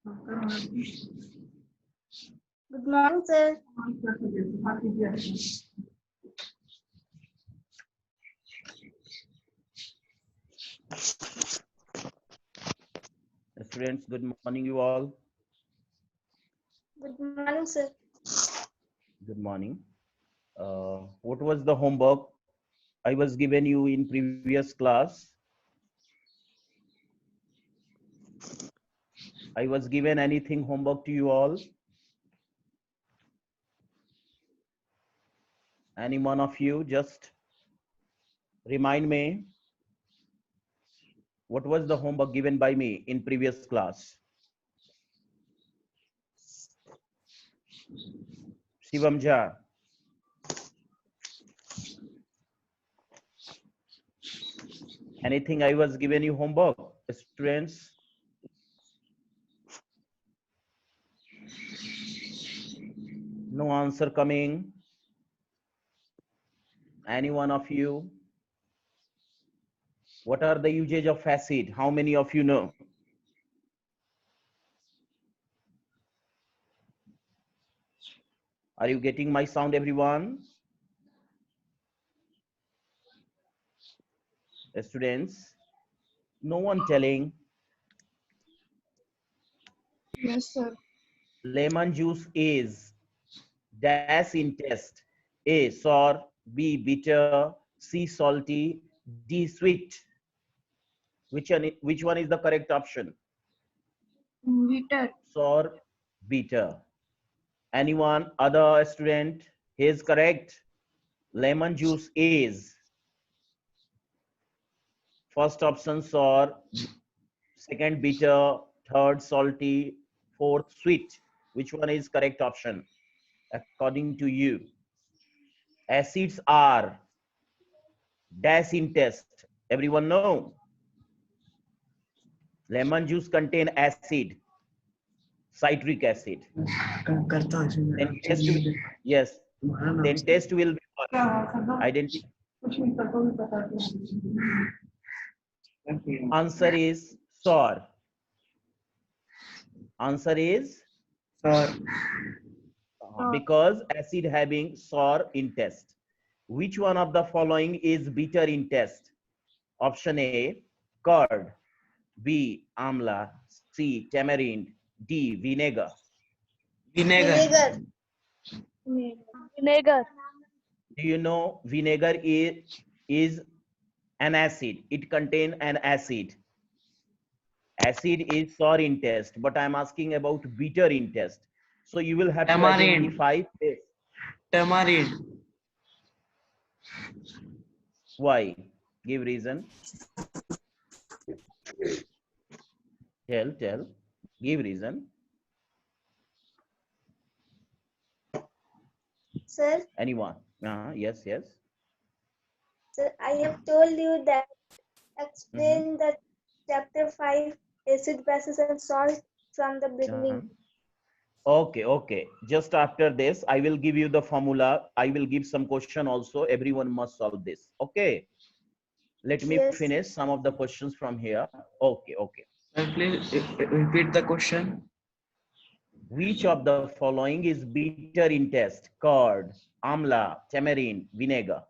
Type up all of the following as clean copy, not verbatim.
Good morning, sir. Students, good morning, you all. Good morning, sir. Good morning. What was the homework I was given you in previous class? I was given anything homework to you all? Any one of you just remind me what was the homework given by me in previous class? Shivam Jha. Anything I was given you homework, students? No answer coming. Any one of you? What are the usage of acid? How many of you know? Are you getting my sound, everyone? Students, no one telling. Yes, sir. Lemon juice is dash in test. A sour, B bitter, C salty, D sweet. Which one is the correct option? Bitter. Sour, bitter. Anyone other student? He is correct. Lemon juice is first option sour, second bitter, third salty, fourth sweet. Which one is correct option according to you? Acids are dash in test. Everyone know? Lemon juice contain acid, citric acid. Then test will, yes. Then test will be identify. Answer is sour. Answer is because acid having sour in test. Which one of the following is bitter in test? Option A, curd. B, amla. C, tamarind. D, vinegar. Vinegar. Vinegar. Do you know vinegar is an acid? It contains an acid. Acid is sour in test, but I'm asking about bitter in test. So you will have to identify this. Tamarind. Why? Give reason. Tell. Give reason. Sir, Anyone? Yes. sir, I have told you that explain the chapter 5 acid, bases and salt from the beginning. Okay. Just after this, I will give you the formula. I will give some question also. Everyone must solve this. Okay. Let me Yes. finish some of the questions from here. Okay. Please repeat the question. Which of the following is bitter in test? Curd, amla, tamarind, vinegar.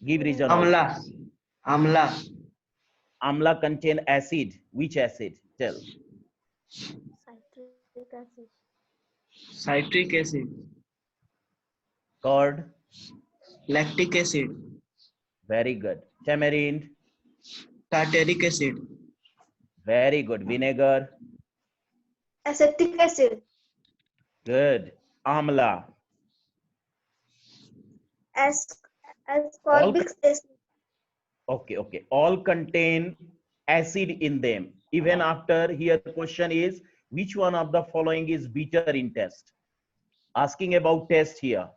Give reason also. Amla. Amla contain acid. Which acid? Tell. Citric acid. Citric acid. Curd. Lactic acid. Very good. Tamarind. Tartaric acid. Very good. Vinegar. Acetic acid. Good. Amla. Ascorbic acid. Okay. All contain acid in them. Even after here question is which one of the following is bitter in test? Asking about test here.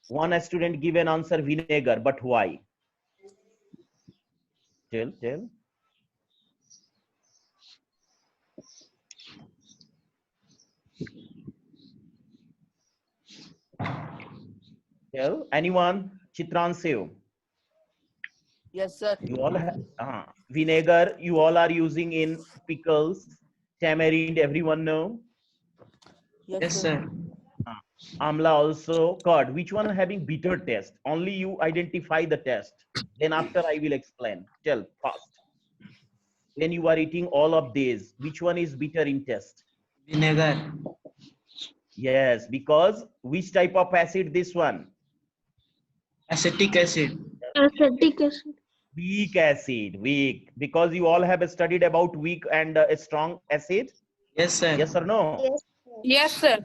One student give an answer vinegar, but why? Tell. Tell anyone. Chitransev. Yes, sir. You all have vinegar. You all are using in pickles. Tamarind, everyone know? Yes, sir. Amla also. Curd. Which one having bitter taste? Only you identify the taste. Then after I will explain. Tell fast. When you are eating all of these, which one is bitter in taste? Vinegar. Yes, because which type of acid this one? Acetic acid. Acetic acid. Weak acid, weak. Because you all have studied about weak and strong acid. Yes, sir. Yes or no? Yes. Yes, sir.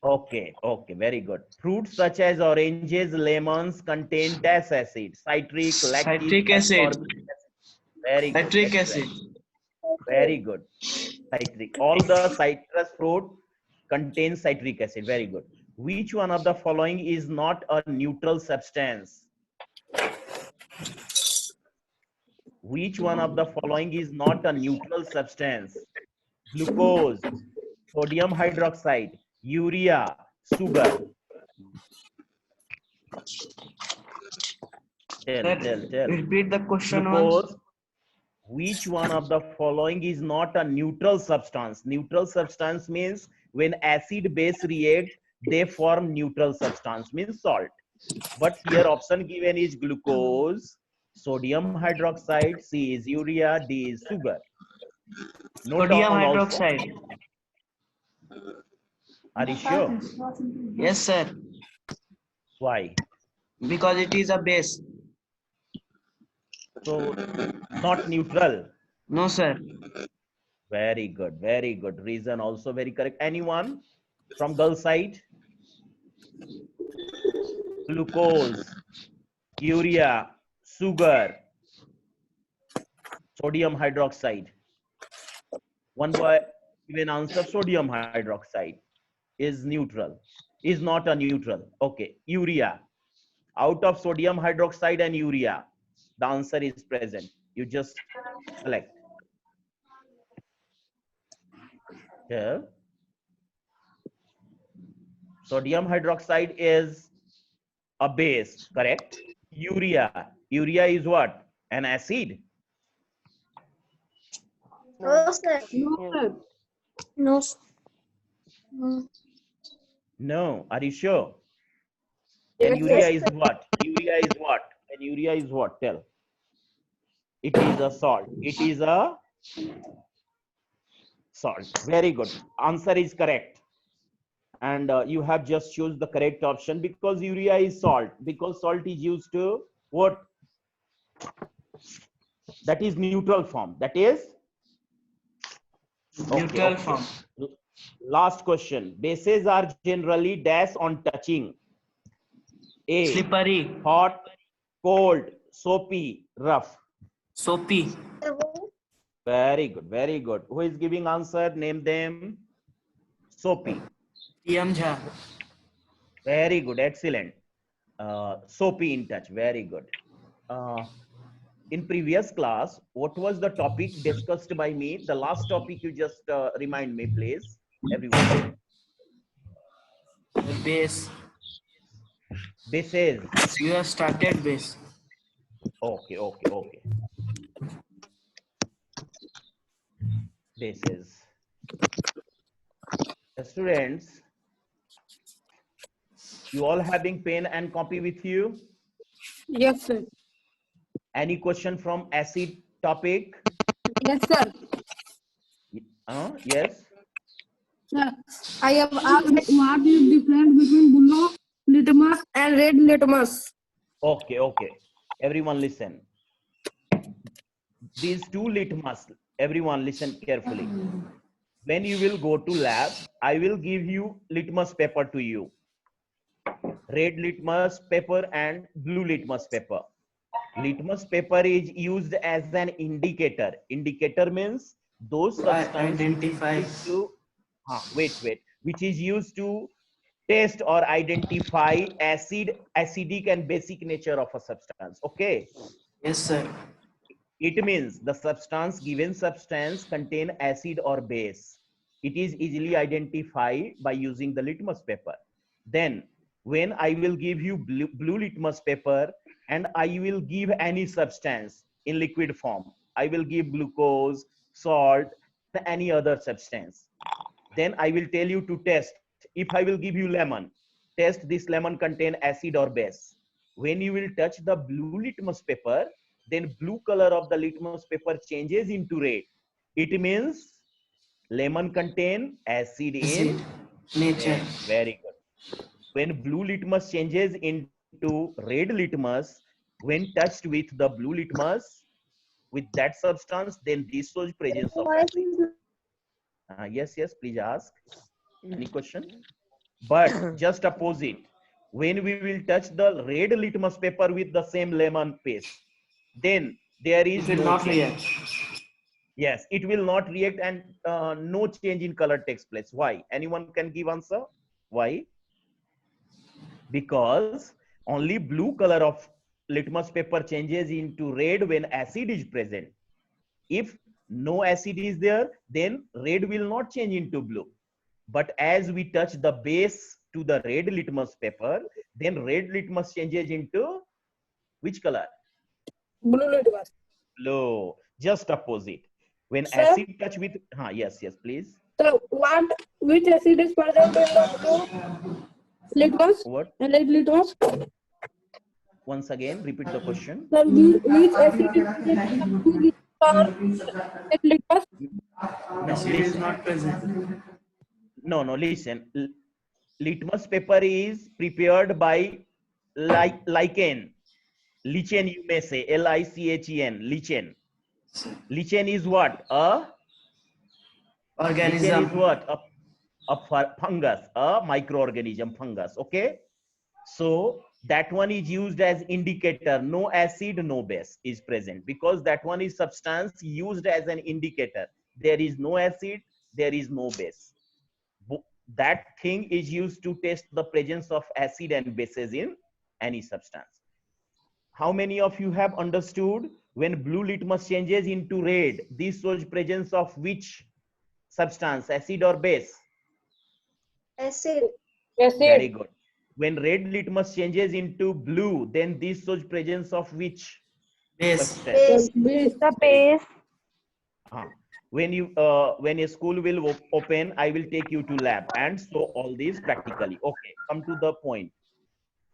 Okay, okay, very good. Fruits such as oranges, lemons contain dash acid, citric, lactic, Citric acid. ascorbic acid. Very good. Citric Excellent. acid. Very good. Citric. All the citrus fruit contains citric acid. Very good. Which one of the following is not a neutral substance? Which one of the following is not a neutral substance? Glucose, sodium hydroxide, urea, sugar. Tell. Repeat the question once. Glucose. Which one of the following is not a neutral substance? Neutral substance means when acid base react, they form neutral substance, means salt. But here option given is glucose, sodium hydroxide, C is urea, D is sugar. Note Sodium down also. hydroxide. Are you sure? Yes, sir. Why? Because it is a base. So not neutral. No, sir. Very good, very good. Reason also very correct. Anyone from girl side? Glucose, urea, sugar, sodium hydroxide. One boy given answer sodium hydroxide is neutral, is not a neutral. Okay, urea. Out of sodium hydroxide and urea, the answer is present. You just select. Here, sodium hydroxide is a base, correct? Urea is what? An acid. No, sir. No, sir. No. No. No, are you sure? And urea is what? Urea is what? And urea is what? Tell. It is a salt. It is a salt. Very good. Answer is correct. And you have just choose the correct option because urea is salt. Because salt is used to what? That is neutral form. That is Neutral form. Last question. Bases are generally dash on touching. A. Slippery. Hot, cold, soapy, rough. Soapy. Very good, very good. Who is giving answer? Name them. Soapy. PM Jha. Very good, excellent. Soapy in touch, very good. In previous class, what was the topic discussed by me? The last topic you just remind me, please, everyone. The base. Bases. You have started base. Okay. Bases. Students, you all having pen and copy with you? Yes, sir. Any question from acid topic? Yes, sir. Yes. Sir, I have asked what is difference between blue litmus and red litmus? Okay. Everyone listen. These two litmus, everyone listen carefully. When you will go to lab, I will give you litmus paper to you. Red litmus paper and blue litmus paper. Litmus paper is used as an indicator. Indicator means those substances Identify. which is used to test or identify acidic and basic nature of a substance. Okay. Yes, sir. It means the given substance contain acid or base. It is easily identified by using the litmus paper. Then when I will give you blue litmus paper and I will give any substance in liquid form, I will give glucose, salt, any other substance. Then I will tell you to test. If I will give you lemon, test this lemon contain acid or base. When you will touch the blue litmus paper, then blue color of the litmus paper changes into red. It means lemon contain acid Acid. in Nature. red. Very good. When blue litmus changes into red litmus, when touched with the blue litmus, with that substance, then this shows presence of acid. Yes, please ask. Any question? But just opposite. When we will touch the red litmus paper with the same lemon paste, then there is It will no not change. react. Yes, it will not react and no change in color takes place. Why? Anyone can give answer? Why? Because only blue color of litmus paper changes into red when acid is present. If no acid is there, then red will not change into blue. But as we touch the base to the red litmus paper, then red litmus changes into which color? Blue litmus. Blue. Just opposite. When Sir? acid touch with, yes, please. So which acid is present in the blue litmus? What? Red litmus? Once again, repeat the question. Sir, which acid is present in the blue litmus or red litmus? No, Acid is listen. not present. No, listen. Litmus paper is prepared by lichen. Lichen, you may say, L-I-C-H-E-N, lichen. Lichen is what? Lichen Organism. is what? A fungus, a microorganism, fungus. Okay. So that one is used as indicator. No acid, no base is present, because that one is substance used as an indicator. There is no acid, there is no base. That thing is used to test the presence of acid and bases in any substance. How many of you have understood when blue litmus changes into red, this shows presence of which substance, acid or base? Acid. Very good. When red litmus changes into blue, then this shows presence of which Base. substance? The base. When a school will open, I will take you to lab and show all these practically. Okay, come to the point.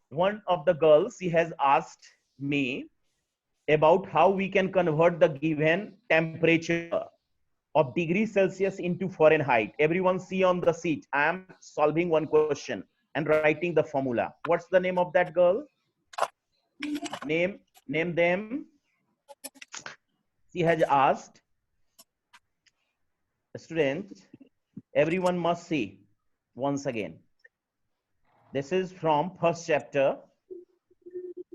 One of the girls, she has asked me about how we can convert the given temperature of degrees Celsius into Fahrenheit. Everyone see on the sheet, I am solving one question and writing the formula. What's the name of that girl? Name them. She has asked. Students, everyone must see once again. This is from first chapter.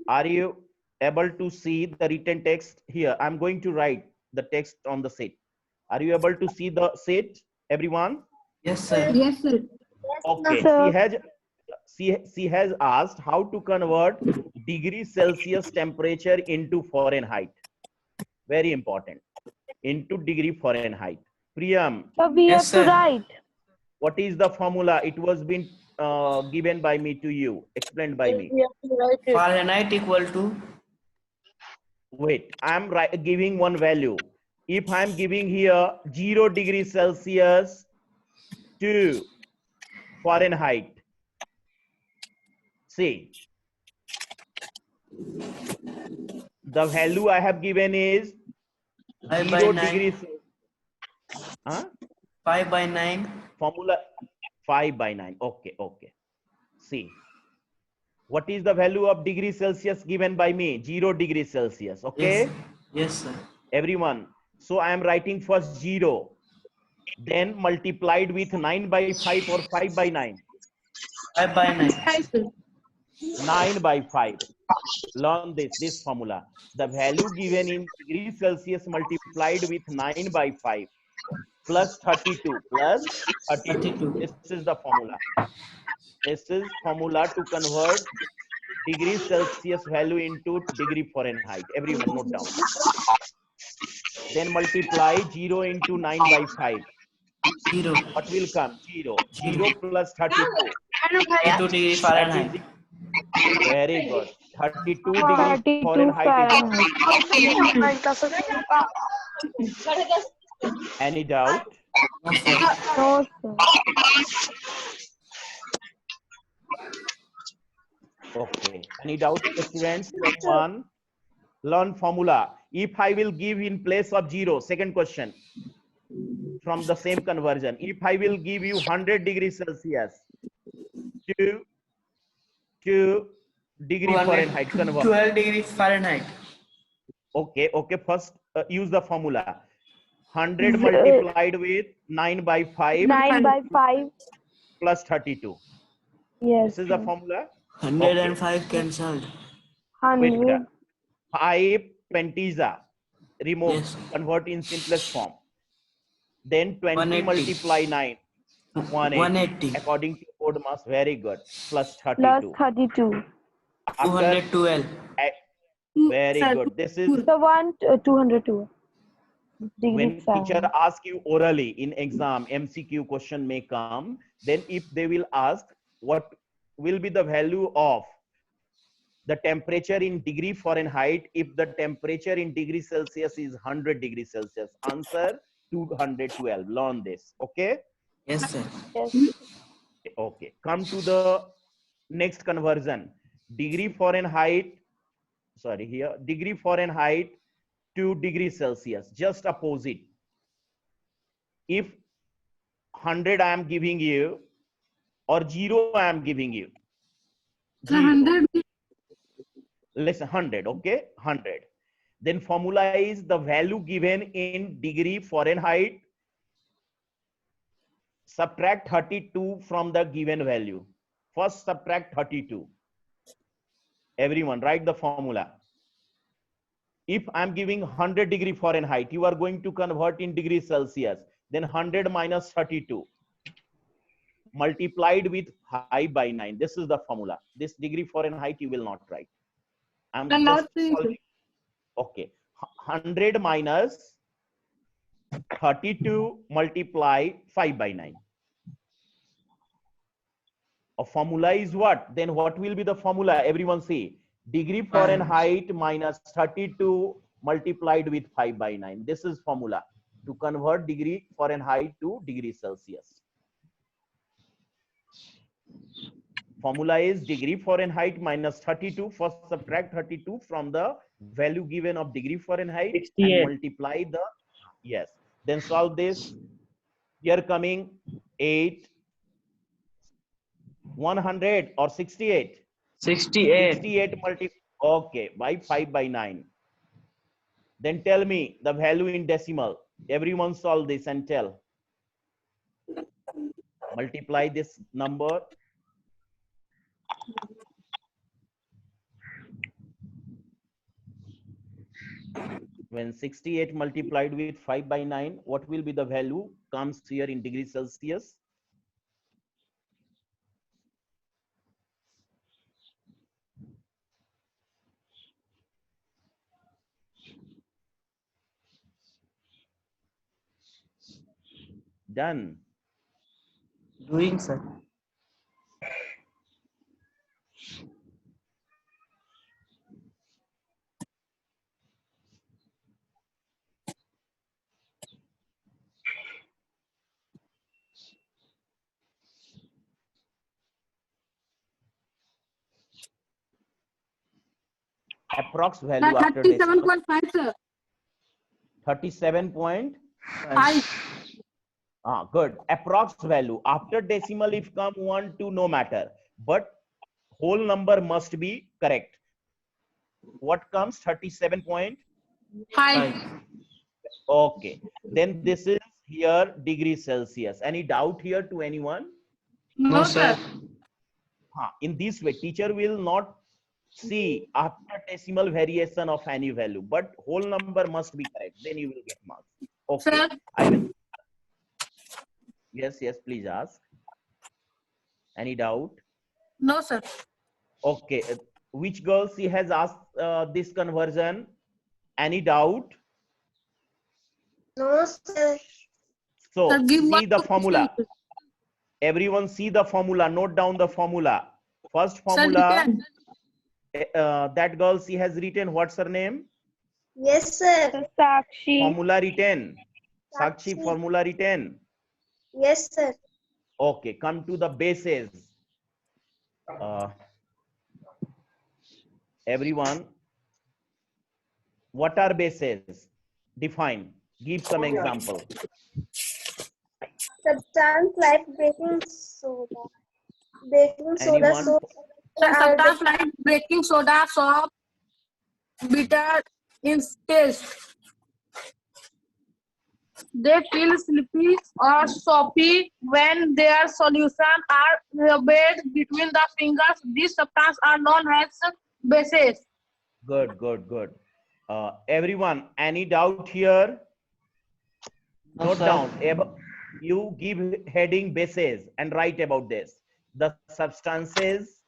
Are you able to see the written text here? I'm going to write the text on the sheet. Are you able to see the sheet, everyone? Yes, sir. Yes, sir. Okay. She has asked how to convert degrees Celsius temperature into Fahrenheit. Very important. Into degree Fahrenheit. Priyam. So we Yes, have to sir. write. What is the formula? It was been given by me to you, explained by me. Fahrenheit equal to Wait, I'm giving one value. If I'm giving here 0 degrees Celsius to Fahrenheit, see, the value I have given is 5 by 0 9. degrees. 5 by 9. Formula 5 by 9. Okay. See, what is the value of degrees Celsius given by me? 0 degrees Celsius. Okay. Yes, sir. Everyone. So I am writing first 0, then multiplied with 9 by 5 or 5 by 9. 5 by 9. 9 by 5. Learn this formula. The value given in degrees Celsius multiplied with 9 by 5 plus 32 plus 32. This is the formula. This is formula to convert degrees Celsius value into degree Fahrenheit. Everyone note down. Then multiply 0 into 9 by 5. 0. What will come? 0. 0 plus 32. 32 degree That Fahrenheit. is very good. 32 degree 32 Fahrenheit is Fahrenheit. answer. Any doubt? No, sir. No, sir. Okay. Any doubt, students? One. Learn formula. If I will give in place of 0, second question from the same conversion. If I will give you 100 degrees Celsius to degree Fahrenheit, convert. 12 degrees Fahrenheit. Okay, okay. First, use the formula. 100 multiplied with 9 by 5 9 by 5. plus 32. Yes. This is the formula. 105 cancelled. Wait, 100. 5 20 remove, Yes. convert in simplest form. Then 20 180. multiply 9, 180. 180. According to code mass, very good. Plus Plus 32. 32. After, 212. very Sir, good. This is So 202 degree when teacher Fahrenheit. ask you orally in exam, MCQ question may come. Then if they will ask what will be the value of the temperature in degree Fahrenheit, if the temperature in degree Celsius is 100 degrees Celsius, answer 212. Learn this. Okay. Yes, sir. Yes. Okay. Come to the next conversion. Degree Fahrenheit. Sorry, here degree Fahrenheit to degree Celsius. Just opposite. If 100 I am giving you or 0 I am giving you. 100. Listen, 100. Okay, 100. Then formula is the value given in degree Fahrenheit. Subtract 32 from the given value. First subtract 32. Everyone write the formula. If I'm giving 100 degree Fahrenheit, you are going to convert in degree Celsius. Then 100 minus 32 multiplied with pi by 9. This is the formula. This degree Fahrenheit you will not write. I'm I'm just not saying so. solving. Okay. 100 minus 32 multiply 5 by 9. A formula is what? Then what will be the formula? Everyone say degree Fahrenheit minus 32 multiplied with 5 by 9. This is formula to convert degree Fahrenheit to degree Celsius. Formula is degree Fahrenheit minus 32. First subtract 32 from the value given of degree Fahrenheit 68. and multiply the, yes. Then solve this. Here coming 8, 100 or 68. 68. 68 okay, by 5 by 9. Then tell me the value in decimal. Everyone solve this and tell. Multiply this number. When 68 multiplied with 5 by 9, what will be the value? Comes here in degrees Celsius. Done. Doing, sir. Approx value Sir, after decimal. 37.5, sir. 37 point. 5. Good. Approx value after decimal, if come 1, 2, no matter, but whole number must be correct. What comes? 37.5. 5. Okay. Then this is here degree Celsius. Any doubt here to anyone? No, sir. In this way, teacher will not see after decimal variation of any value, but whole number must be correct. Then you will get marks. Okay. Sir. I will. Yes, yes, please ask. Any doubt? No, sir. Okay. Which girl she has asked this conversion? Any doubt? No, sir. So Sir, give see one the more formula. question. Everyone see the formula. Note down the formula. First Sir, formula. you can. That girl she has written. What's her name? Yes, sir. Sakshi. Formula written. Sakshi Sakshi. formula written. Yes, sir. Okay, come to the bases. Everyone, what are bases? Define. Give some example. Substance like baking soda. Baking soda, Anyone? soap, are Substance the like baking soda, soap, bitter in taste. They feel sleepy or soapy when their solution are rubbed between the fingers. These substances are known as bases. Good, good, good. Everyone, any doubt here? No, Note sir. down. You give heading bases and write about this. The substances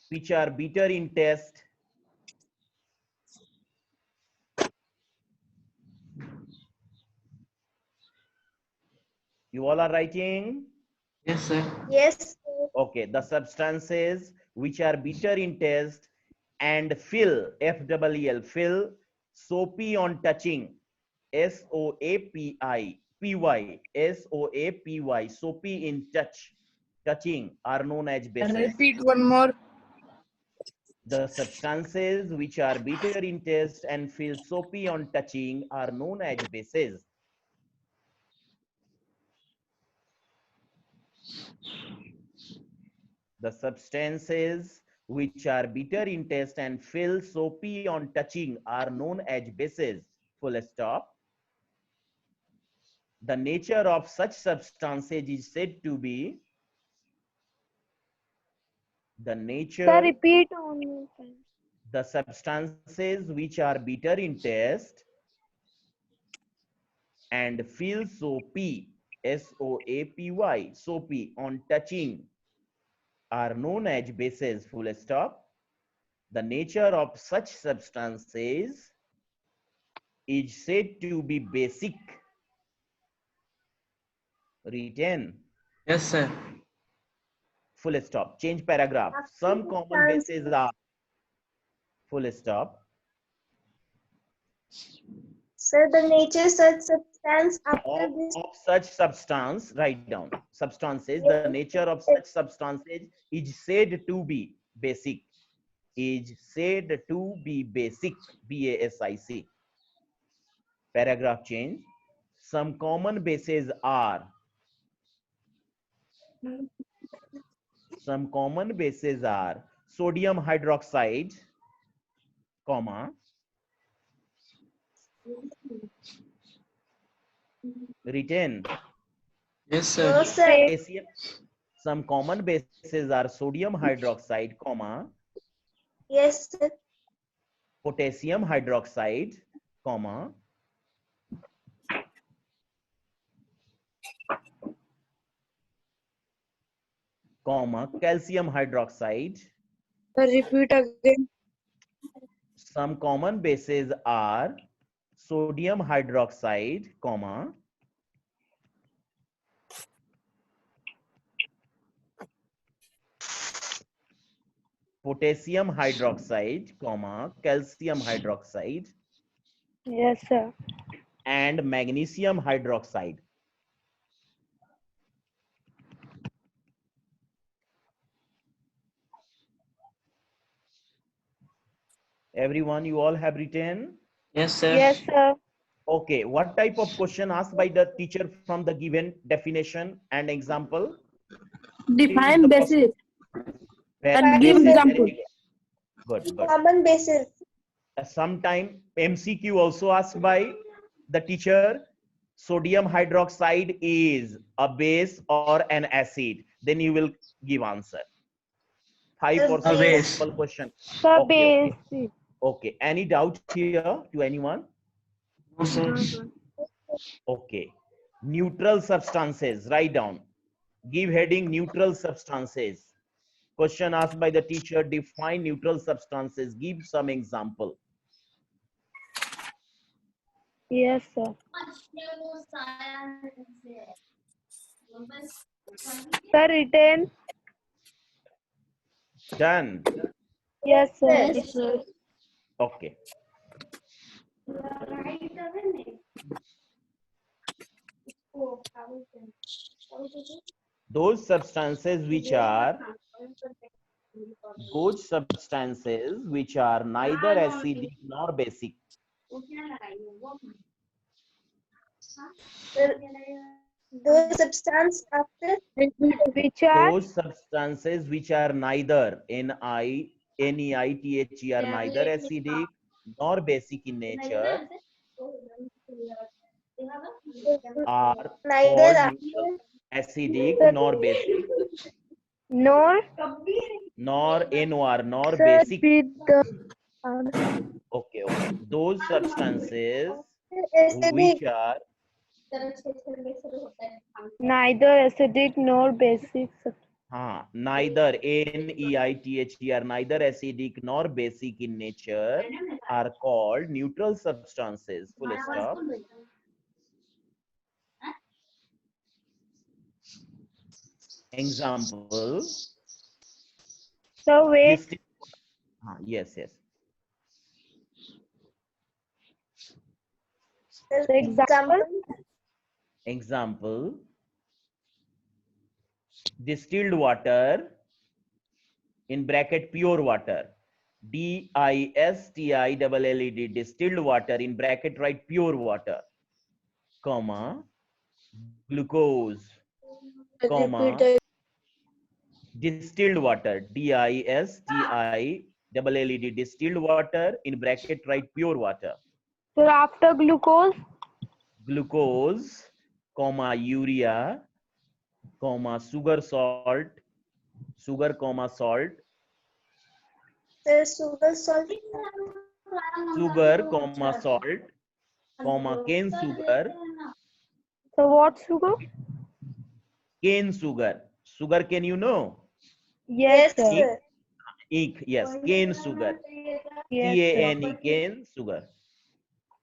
which are bitter in taste you all are writing. Yes, sir. yes, sir. Okay, the substances which are bitter in taste and feel FEEL feel soapy on touching SOAPY soapy in touching are known as bases. Repeat one more. The substances which are bitter in taste and feel soapy on touching are known as bases. The substances which are bitter in taste and feel soapy on touching are known as bases. Full stop. The nature of such substances is said to be Sir, repeat only. the substances which are bitter in taste and feel soapy SOAPY soapy on touching are known as bases. Full stop. The nature of such substances is said to be basic. Written. Yes, sir. Full stop. Change paragraph. Some common bases are. Full stop. Sir, the nature such substance after Of this. such substance, write down. Substances, the nature of such substances is said to be basic. Is said to be basic. BASIC. Paragraph change. Some common bases are. Some common bases are sodium hydroxide, comma, written. Yes, sir. No, sir. Potassium. Some common bases are sodium hydroxide, comma, Yes, sir. potassium hydroxide, comma, calcium hydroxide. Repeat again. Some common bases are sodium hydroxide, comma, potassium hydroxide, comma, calcium hydroxide, Yes, sir. and magnesium hydroxide. Everyone, you all have written? Yes, sir. Yes, sir. Okay, what type of question asked by the teacher from the given definition and example? Define basis and give Basis, example. very good. Good. Common basis. Sometime MCQ also asked by the teacher, sodium hydroxide is a base or an acid. Then you will give answer. 5 or 6 base. simple question. Sir, Okay, okay. basic. Okay. Any doubt here to anyone? No, sir. Okay. Neutral substances. Write down. Give heading neutral substances. Question asked by the teacher, define neutral substances. Give some example. Yes, sir. Sir, written. Done. Yes, sir. Yes, sir. Okay. Those substances which are neither acidic nor basic. Those substances after Which are Those substances which are neither NEITHER neither acidic nor basic in nature are neither called neutral. Acidic Sir. nor basic nor nor NOR nor sir basic. with the Okay. Those substances acidic. which are neither acidic nor basic. neither NEITHER neither acidic nor basic in nature are called neutral substances. Full stop. Example. So wait. Distinct. Yes. Example. Example. Distilled water in bracket pure water. DISTILLED distilled water in bracket write pure water, comma glucose, comma distilled water. DISTILLED distilled water in bracket write pure water. So after glucose, Glucose, comma urea, comma sugar salt, sugar, comma salt, Sugar, salt. sugar, comma salt, comma cane sugar, so what sugar? cane sugar. Sugar cane, you know? Yes, Yes, sir. sir. Yes, cane sugar. Yes, sir. CANE, cane sugar.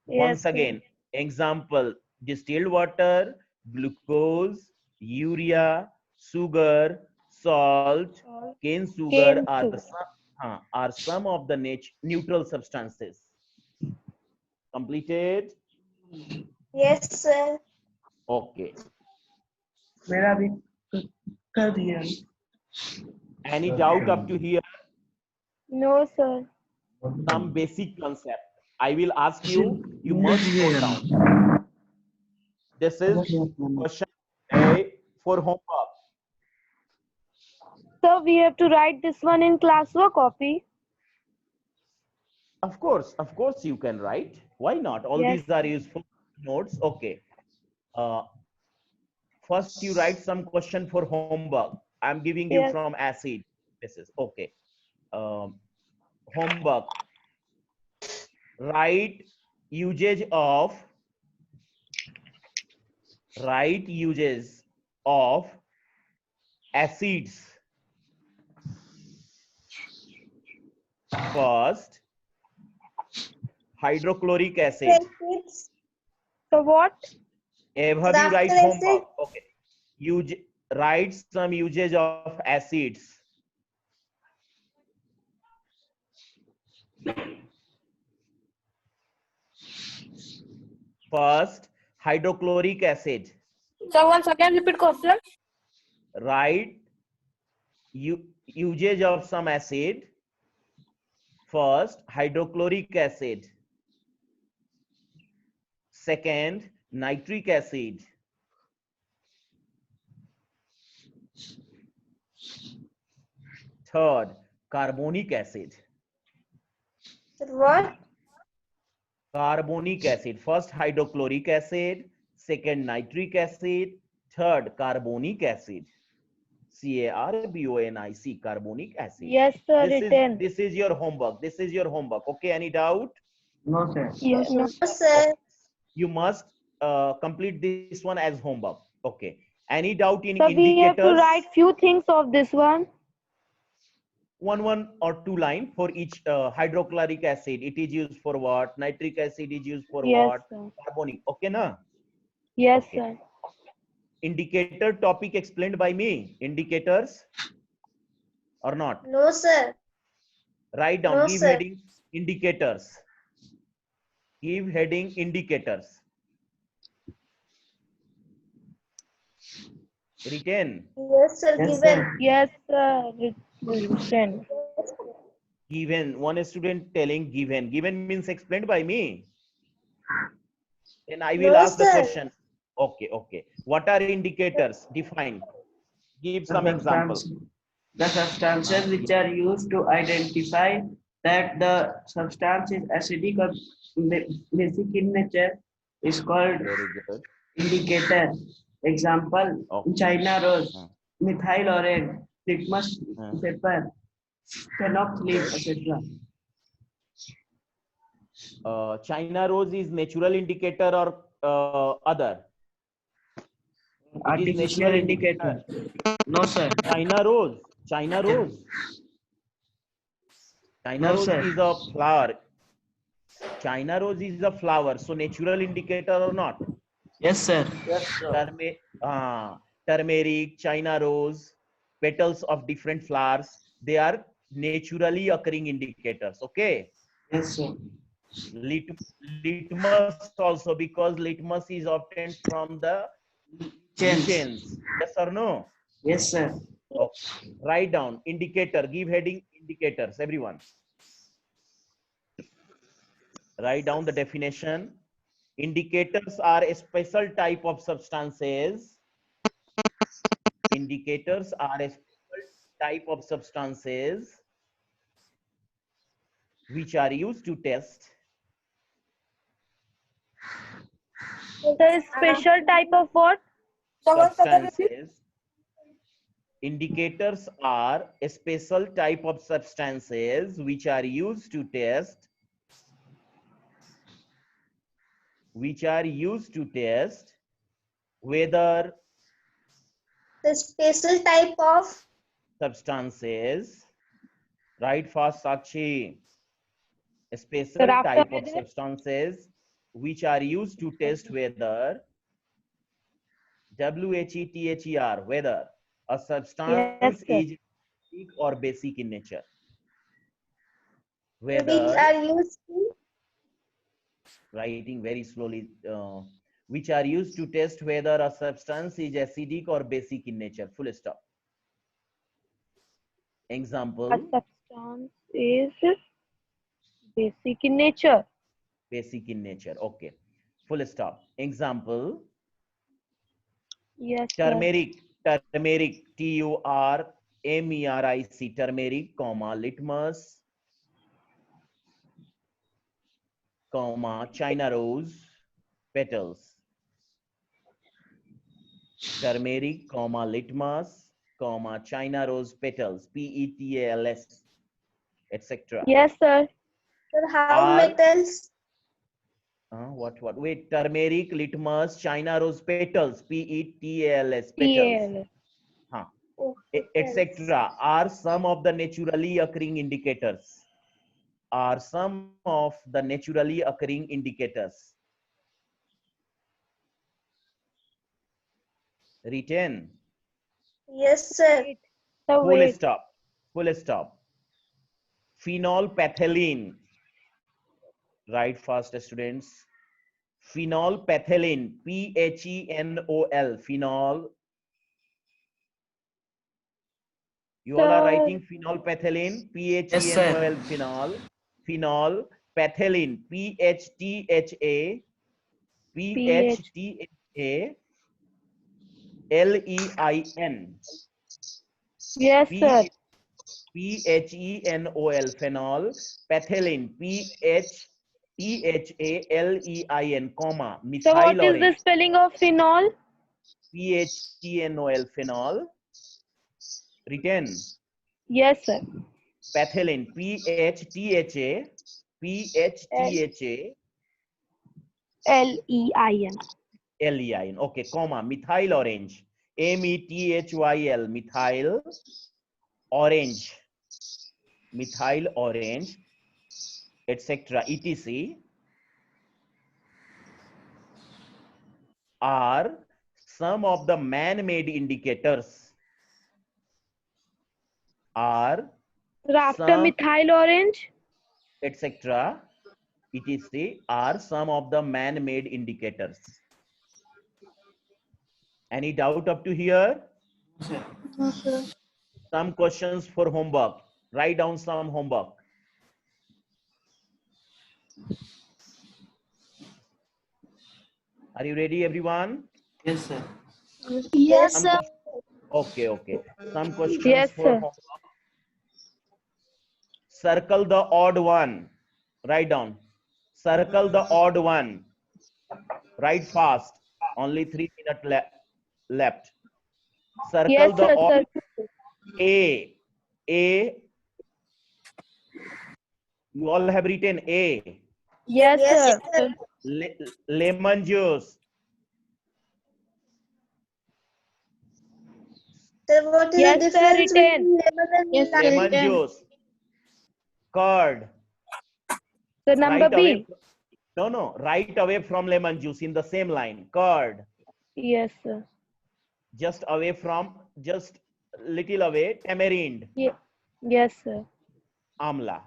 Yes, Once sir. again, example, distilled water, glucose, urea, sugar, salt, cane sugar Cane sugar. are some of the neutral substances. Completed? Yes, sir. Okay. मेरा भी कर दिया. Any doubt up to here? No, sir. Some basic concept. I will ask you, you must note down. This is question A for homework. So we have to write this one in classwork copy. Of course you can write. Why not? All Yes. these are useful notes. Okay. First you write some question for homework. I'm giving you Yes. from acid. This is okay. Homework. Write uses of acids. First, hydrochloric acid. Acids. So what? Have you After write acid. homework? Okay. Write some usage of acids. First, hydrochloric acid. So once again, repeat question. Write usage of some acid. First, hydrochloric acid. Second, nitric acid. Third, carbonic acid. What? Carbonic acid. First, hydrochloric acid. Second, nitric acid. Third, carbonic acid. CARBONIC, carbonic acid. Yes, sir. Written. This is your homework. This is your homework. Okay, any doubt? No, sir. Yes. No, sir. You must complete this one as homework. Okay. Any doubt in So we have to indicators? write few things of this one. One or two line for each hydrochloric acid. It is used for what? Nitric acid is used for Yes, what? sir. Carbonic. Okay, na? Yes, Okay. sir. Indicator topic explained by me. Indicators or not? No, sir. Write down. No, Give sir. heading indicators. Give heading indicators. Written. Yes, sir. Yes, Given. sir. Yes, sir. Written. Given. One student telling given. Given means explained by me. Then I will No, ask the sir. question. Okay, okay. What are indicators? Define. Give The some example. substances which are used to identify that the substance is acidic or basic in nature is called Very good. indicator. Example, Okay. China rose, Uh, methyl orange, litmus uh, paper, phenolphthalein, good. etc. China rose is natural indicator or other? It is Artificial natural indicator. indicator. No, sir. China rose. China rose. China No, rose sir. is a flower. China rose is a flower. So natural indicator or not? Yes, sir. Turme Turmeric, China rose, petals of different flowers. They are naturally occurring indicators. Okay. Yes, sir. Litmus also, because litmus is obtained from the Chance. lichens. Yes or no? Yes, sir. Okay. Write down indicator. Give heading indicators. Everyone. Write down the definition. Indicators are a special type of substances. Indicators are a special type of substances which are used to test The special type of what? substances. Indicators are a special type of substances which are used to test whether The special type of substances, right fast Sakshi, a special Sir, after type of whether? substances which are used to test whether WHETHER, whether a substance Yes, sir. is acidic or basic in nature. which Whether, are used to writing very slowly, which are used to test whether a substance is acidic or basic in nature. Full stop. A Example, substance is basic in nature. basic in nature. Okay. Full stop. Example, Yes, sir. turmeric, TURMERIC, turmeric, comma, litmus, comma, China rose, petals. Turmeric, comma, litmus, comma, China rose petals, PETALS, etc. Yes, sir. Sir, how Are metals? what? Wait, turmeric, litmus, China rose petals, PETALS, petals, PAL. huh, Oh, metals. etc. are some of the naturally occurring indicators. Are some of the naturally occurring indicators. Written. Yes, sir. So Full wait. stop. Full stop. Phenolphthalein. Write fast, students. Phenolphthalein. PHENOL. Phenol. You all are Sir, writing phenolphthalein. Yes, sir. PHENOL. Phenol. Phenolphthalein. PHTHA. PH. PHTHA. LEIN. Yes, sir. PHENOL, phenol, phthalein, PHTHALEIN, comma, So methyl what is the orange, spelling of phenol? PHENOL, phenol, written, Yes, sir. phthalein, LEIN. LEIN, okay, comma, methyl orange, METHYL, methyl orange, etc. etc. are some of the man-made indicators. Are So after some, methyl orange? etc. etc. are some of the man-made indicators. Any doubt up to here? Sir. Some questions for homework. Write down some homework. Are you ready, everyone? Yes, sir. Yes, Some sir. Okay, okay. Some questions Yes, for sir. homework. Circle the odd one. Write down. Circle the odd one. Write fast. Only 3 minutes left. Circle Yes, the sir. odd Sir. A. A. You all have written A. Yes, Yes, sir. sir. Lemon juice. Sir, what is Yes, the sir, difference written. between lemon and Yes, sir. lime? Lemon Written. juice. Curd. So number Right away. B. No. Right away from lemon juice in the same line. Curd. Yes, sir. Just away from, just little away. Tamarind. Yes, sir. Amla.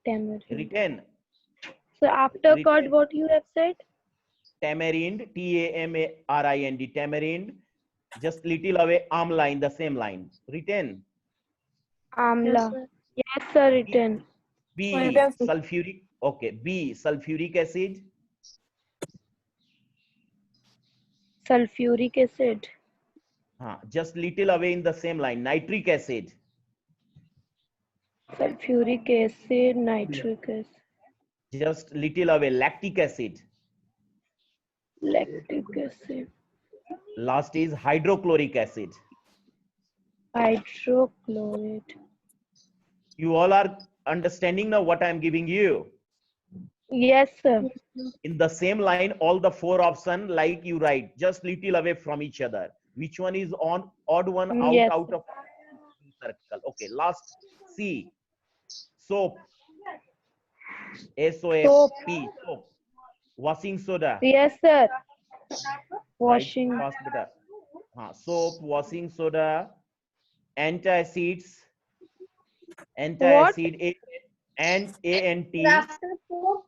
Tamarind. Written. So after Written. curd, what you have said? Tamarind. Tamarind. Tamarind. Just little away. Amla in the same line. Written. Amla. Yes, sir. Written. B. Written. Sulfuric. Okay. B. Sulfuric acid. Sulfuric acid. Just little away in the same line. Nitric acid. Sulfuric acid. Nitric acid. Just little away. Lactic acid. Lactic acid. Last is hydrochloric acid. Hydrochloride. You all are understanding now what I am giving you. Yes, sir. In the same line, all the 4 options like you write, just little away from each other. Which one is on odd one out Yes. out of circle? Okay, last C. Soap. S-O-F-P. Soap. Washing soda. Yes, sir. Right, Washing. fast better. Soap, washing soda, antacids, antacid, A-N-T, After soap,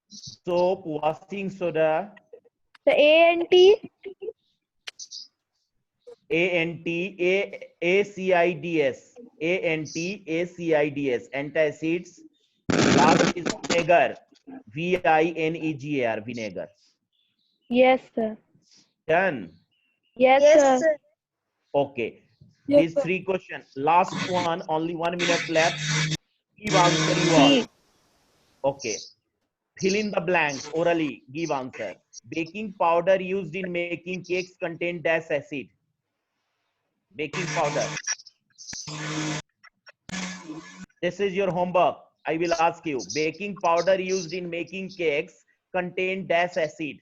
soap, washing soda, The A&T. A-N-T-A-C-I-D-S, A-N-T-A-C-I-D-S, antacids. Last is vinegar, V-I-N-E-G-A-R, vinegar. Yes, sir. Done. Yes, yes, sir. sir. Okay. Yes, These sir. 3 questions. Last one, only 1 minute left. Give answer you all. B. Okay. Fill in the blanks orally. Give answer. Baking powder used in making cakes contain dash acid. Baking powder. This is your homework. I will ask you. Baking powder used in making cakes contain dash acid.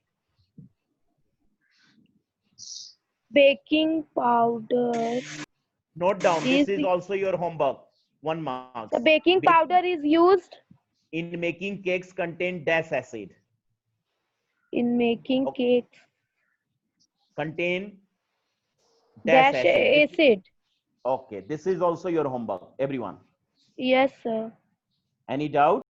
Baking powder. Note down. This Is is also your homework. 1 mark. the baking powder is used In making cakes contain dash acid. in making Okay. cakes. Contain Dash acid. acid. Okay. This is also your homework. Everyone. Yes, sir. Any doubt?